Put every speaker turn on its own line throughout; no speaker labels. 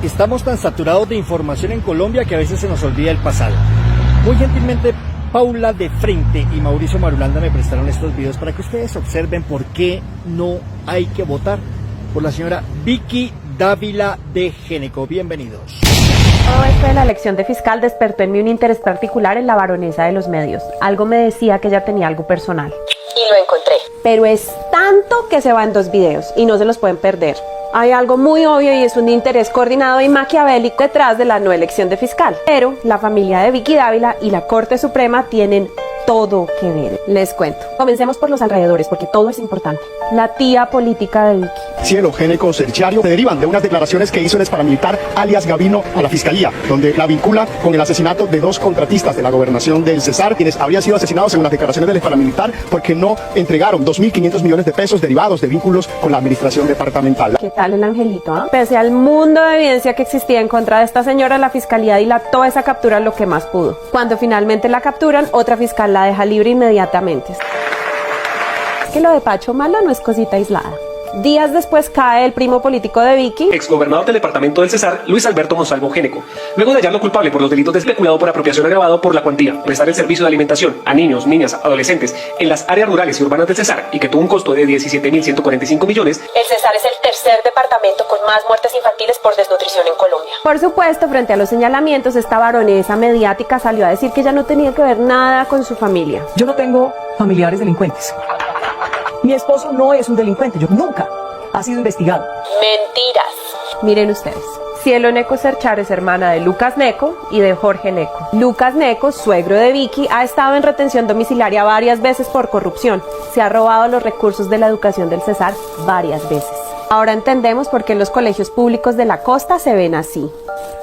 Estamos tan saturados de información en Colombia que a veces se nos olvida el pasado. Muy gentilmente, Paula de Frente y Mauricio Marulanda me prestaron estos videos para que ustedes observen por qué no hay que votar por la señora Vicky Dávila de Géneco. Bienvenidos.
Todo esto de la elección de fiscal despertó en mí un interés particular en la baronesa de los medios. Algo me decía que ella tenía algo personal. Y lo encontré. Pero es tanto que se va en 2 videos y no se los pueden perder. Hay algo muy obvio y es un interés coordinado y maquiavélico detrás de la no elección de fiscal. Pero la familia de Vicky Dávila y la Corte Suprema tienen todo que ver. Les cuento. Comencemos por los alrededores, porque todo es importante. La tía política de Vicky.
Cielo, Géneco, Serchario, se derivan de unas declaraciones que hizo el exparamilitar alias Gavino a la Fiscalía, donde la vincula con el asesinato de 2 contratistas de la gobernación del Cesar, quienes habrían sido asesinados según las declaraciones del exparamilitar porque no entregaron 2.500 millones de pesos derivados de vínculos con la administración departamental.
¿Qué tal el angelito? Pese al mundo de evidencia que existía en contra de esta señora, la Fiscalía dilató esa captura lo que más pudo. Cuando finalmente la capturan, otra fiscal la deja libre inmediatamente. Es que lo de Pacho Mala no es cosita aislada. Días después cae el primo político de Vicky,
exgobernador del departamento del Cesar, Luis Alberto Monsalvo Géneco, luego de hallarlo culpable por los delitos de especulado por apropiación agravado por la cuantía, prestar el servicio de alimentación a niños, niñas, adolescentes en las áreas rurales y urbanas del Cesar y que tuvo un costo de 17.145 millones.
El Cesar es el tercer departamento con más muertes infantiles por desnutrición en Colombia. Por supuesto, frente a los señalamientos, esta baronesa mediática salió a decir que ella no tenía que ver nada con su familia.
Yo no tengo familiares delincuentes. Mi esposo no es un delincuente, yo nunca ha sido investigado.
Mentiras. Miren ustedes. Cielo Neco Serchar es hermana de Lucas Neco y de Jorge Neco. Lucas Neco, suegro de Vicky, ha estado en retención domiciliaria varias veces por corrupción. Se ha robado los recursos de la educación del Cesar varias veces. Ahora entendemos por qué los colegios públicos de la costa se ven así.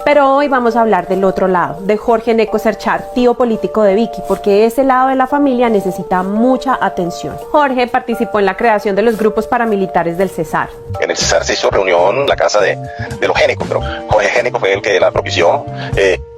Pero hoy vamos a hablar del otro lado, de Jorge Neco Serchar, tío político de Vicky, porque ese lado de la familia necesita mucha atención. Jorge participó en la creación de los grupos paramilitares del Cesar.
En el Cesar se hizo reunión, la casa de los Géneco, pero Jorge Géneco fue el que la propició.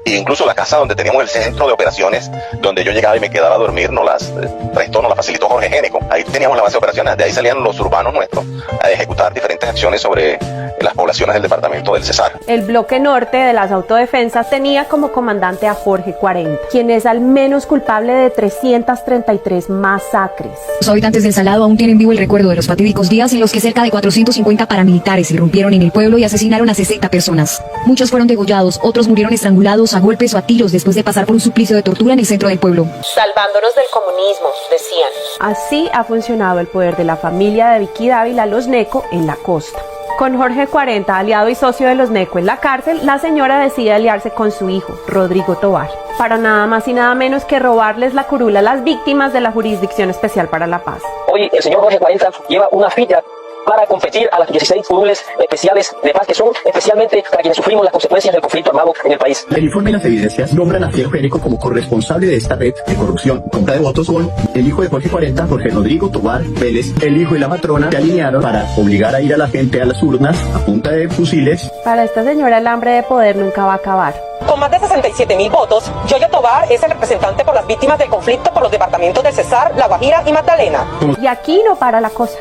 Incluso la casa donde teníamos el centro de operaciones, donde yo llegaba y me quedaba a dormir, nos las prestó, nos la facilitó Jorge Géneco. Ahí teníamos la base de operaciones, de ahí salían los urbanos nuestros a ejecutar diferentes acciones sobre las poblaciones del departamento del Cesar.
El bloque norte de las autodefensas tenía como comandante a Jorge 40, quien es al menos culpable de 333 masacres.
Los habitantes del Salado aún tienen vivo el recuerdo de los fatídicos días en los que cerca de 450 paramilitares irrumpieron en el pueblo y asesinaron a 60 personas. Muchos fueron degollados, otros murieron estrangulados a golpes o a tiros después de pasar por un suplicio de tortura en el centro del pueblo.
Salvándonos del comunismo, decían. Así ha funcionado el poder de la familia de Vicky Dávila, los Neco, en la costa. Con Jorge 40, aliado y socio de los Neco en la cárcel, la señora decide aliarse con su hijo, Rodrigo Tovar, para nada más y nada menos que robarles la curula a las víctimas de la Jurisdicción Especial para la Paz.
Hoy el señor Jorge 40 lleva una ficha para competir a las 16 curules especiales de paz que son especialmente para quienes sufrimos las consecuencias del conflicto armado en el país.
El informe y las evidencias nombran a Cielo Géneco como corresponsable de esta red de corrupción, compra de votos con el hijo de Jorge 40, Jorge Rodrigo Tovar Vélez, el hijo y la matrona, se alinearon para obligar a ir a la gente a las urnas a punta de fusiles.
Para esta señora el hambre de poder nunca va a acabar.
Con más de 67.000 votos, Yoyo Tovar es el representante por las víctimas del conflicto por los departamentos del Cesar, La Guajira y Magdalena.
Y aquí no para la cosa.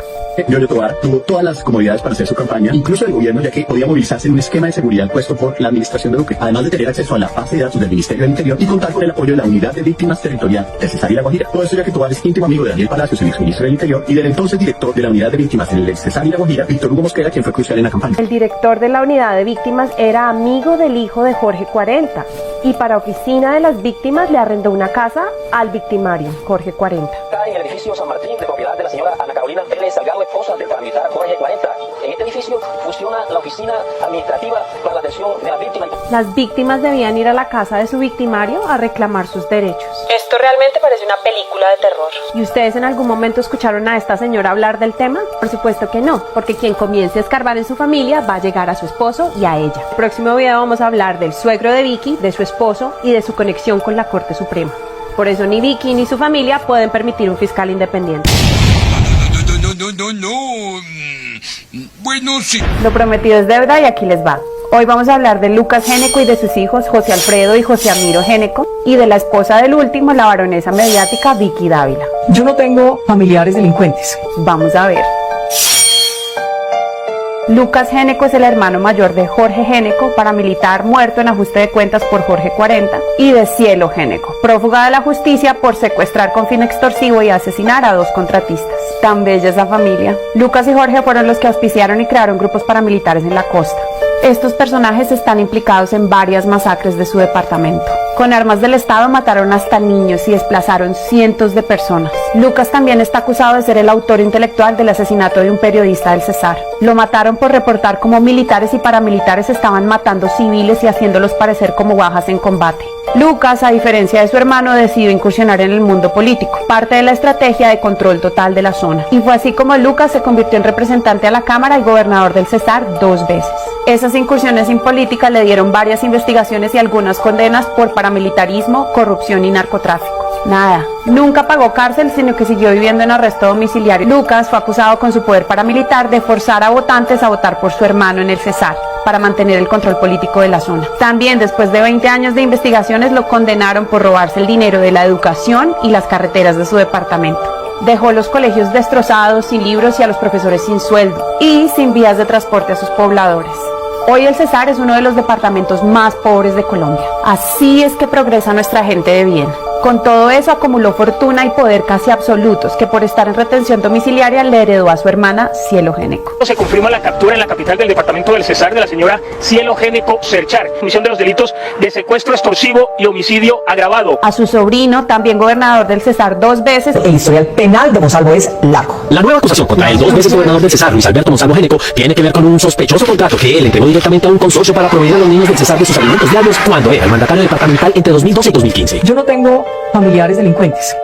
Yoyo Tovar tuvo todas las comodidades para hacer su campaña, incluso el gobierno, ya que podía movilizarse en un esquema de seguridad puesto por la administración de Duque, además de tener acceso a la base de datos del Ministerio del Interior y contar con el apoyo de la Unidad de Víctimas Territorial del Cesar y La Guajira. Todo esto ya que Tovar es íntimo amigo de Daniel Palacios, el exministro del Interior, y del entonces director de la Unidad de Víctimas del Cesar y La Guajira, Víctor Hugo Mosquera, quien fue crucial en la campaña.
El director de la Unidad de Víctimas era amigo del hijo de Jorge 40 y para oficina de las víctimas le arrendó una casa al victimario, Jorge 40.
Está en el edificio San Martín, de propiedad de la señora Ana Carolina Vélez Salgado, esposa del paramilitar Jorge 40. En este edificio funciona la oficina administrativa para la atención de las víctimas.
Las víctimas debían ir a la casa de su victimario a reclamar sus derechos. Esto realmente parece una película de terror. ¿Y ustedes en algún momento escucharon a esta señora hablar del tema? Por supuesto que no, porque quien comience a escarbar en su familia va a llegar a su esposo y a ella. En el próximo video vamos a hablar del suegro de Vicky, de su esposo y de su conexión con la Corte Suprema. Por eso ni Vicky ni su familia pueden permitir un fiscal independiente.
No. Bueno, sí.
Lo prometido es deuda y aquí les va. Hoy vamos a hablar de Lucas Géneco y de sus hijos José Alfredo y José Amiro Géneco y de la esposa del último, la baronesa mediática Vicky Dávila.
Yo no tengo familiares delincuentes.
Vamos a ver. Lucas Géneco es el hermano mayor de Jorge Géneco, paramilitar muerto en ajuste de cuentas por Jorge 40, y de Cielo Géneco, prófuga de la justicia por secuestrar con fin extorsivo y asesinar a 2 contratistas. Tan bella es la familia. Lucas y Jorge fueron los que auspiciaron y crearon grupos paramilitares en la costa. Estos personajes están implicados en varias masacres de su departamento. Con armas del Estado mataron hasta niños y desplazaron cientos de personas. Lucas también está acusado de ser el autor intelectual del asesinato de un periodista del Cesar. Lo mataron por reportar cómo militares y paramilitares estaban matando civiles y haciéndolos parecer como bajas en combate. Lucas, a diferencia de su hermano, decidió incursionar en el mundo político, parte de la estrategia de control total de la zona. Y fue así como Lucas se convirtió en representante a la Cámara y gobernador del Cesar 2 veces. Esas incursiones en política le dieron varias investigaciones y algunas condenas por paramilitarismo, corrupción y narcotráfico. Nada, nunca pagó cárcel, sino que siguió viviendo en arresto domiciliario. Lucas fue acusado con su poder paramilitar de forzar a votantes a votar por su hermano en el Cesar, para mantener el control político de la zona. También, después de 20 años de investigaciones, lo condenaron por robarse el dinero de la educación y las carreteras de su departamento. Dejó los colegios destrozados, sin libros y a los profesores sin sueldo y sin vías de transporte a sus pobladores. Hoy el Cesar es uno de los departamentos más pobres de Colombia. Así es que progresa nuestra gente de bien. Con todo eso acumuló fortuna y poder casi absolutos que por estar en retención domiciliaria le heredó a su hermana Cielo Géneco.
Se confirma la captura en la capital del departamento del Cesar de la señora Cielo Géneco Serchar, comisión de los delitos de secuestro extorsivo y homicidio agravado.
A su sobrino, también gobernador del Cesar 2 veces.
El historial penal de Monsalvo es largo.
La nueva acusación contra el 2 veces gobernador del Cesar, Luis Alberto Monsalvo Géneco, tiene que ver con un sospechoso contrato que él entregó directamente a un consorcio para proveer a los niños del Cesar de sus alimentos diarios cuando era el mandatario departamental entre 2012 y 2015.
Yo no tengo familiares delincuentes.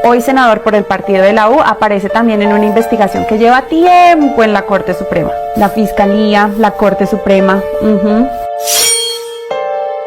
Hoy senador por el partido de la U, aparece también en una investigación que lleva tiempo en la Corte Suprema. La Fiscalía, la Corte Suprema.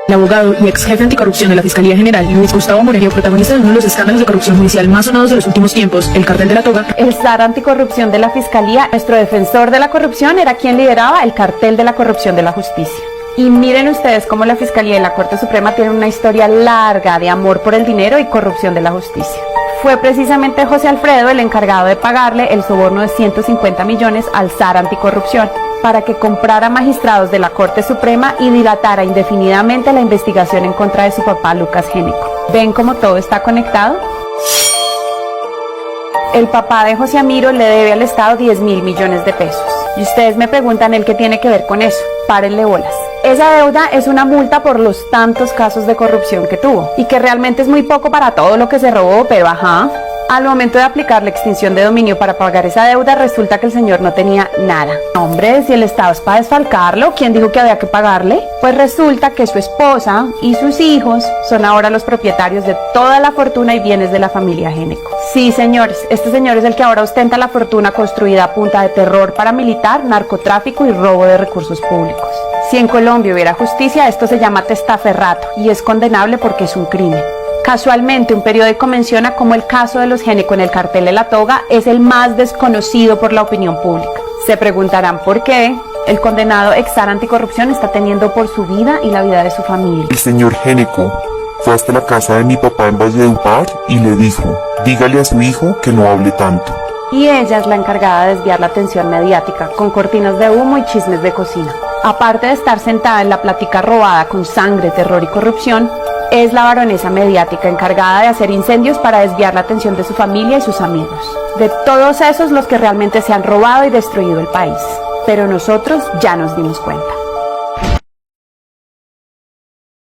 El abogado y ex jefe anticorrupción de la Fiscalía General, Luis Gustavo Morerio, protagonista de uno de los escándalos de corrupción judicial más sonados de los últimos tiempos, el cartel de la toga.
El zar anticorrupción de la Fiscalía, nuestro defensor de la corrupción, era quien lideraba el cartel de la corrupción de la justicia. Y miren ustedes cómo la Fiscalía y la Corte Suprema tienen una historia larga de amor por el dinero y corrupción de la justicia. Fue precisamente José Alfredo el encargado de pagarle el soborno de 150 millones al zar anticorrupción para que comprara magistrados de la Corte Suprema y dilatara indefinidamente la investigación en contra de su papá Lucas Géneco. ¿Ven cómo todo está conectado? El papá de José Amiro le debe al Estado 10.000 millones de pesos. Y ustedes me preguntan el qué tiene que ver con eso. Párenle bolas. Esa deuda es una multa por los tantos casos de corrupción que tuvo y que realmente es muy poco para todo lo que se robó, pero ajá. Al momento de aplicar la extinción de dominio para pagar esa deuda, resulta que el señor no tenía nada. Hombre, si el Estado es para desfalcarlo, ¿quién dijo que había que pagarle? Pues resulta que su esposa y sus hijos son ahora los propietarios de toda la fortuna y bienes de la familia Géneco. Sí, señores, este señor es el que ahora ostenta la fortuna construida a punta de terror paramilitar, narcotráfico y robo de recursos públicos. Si en Colombia hubiera justicia, esto se llama testaferrato y es condenable porque es un crimen. Casualmente, un periódico menciona cómo el caso de los Géneco en el cartel de la toga es el más desconocido por la opinión pública. Se preguntarán por qué. El condenado ex zar anticorrupción está teniendo por su vida y la vida de su familia.
El señor Géneco fue hasta la casa de mi papá en Valledupar y le dijo, dígale a su hijo que no hable tanto.
Y ella es la encargada de desviar la atención mediática con cortinas de humo y chismes de cocina. Aparte de estar sentada en la plática robada con sangre, terror y corrupción, es la baronesa mediática encargada de hacer incendios para desviar la atención de su familia y sus amigos. De todos esos los que realmente se han robado y destruido el país. Pero nosotros ya nos dimos cuenta.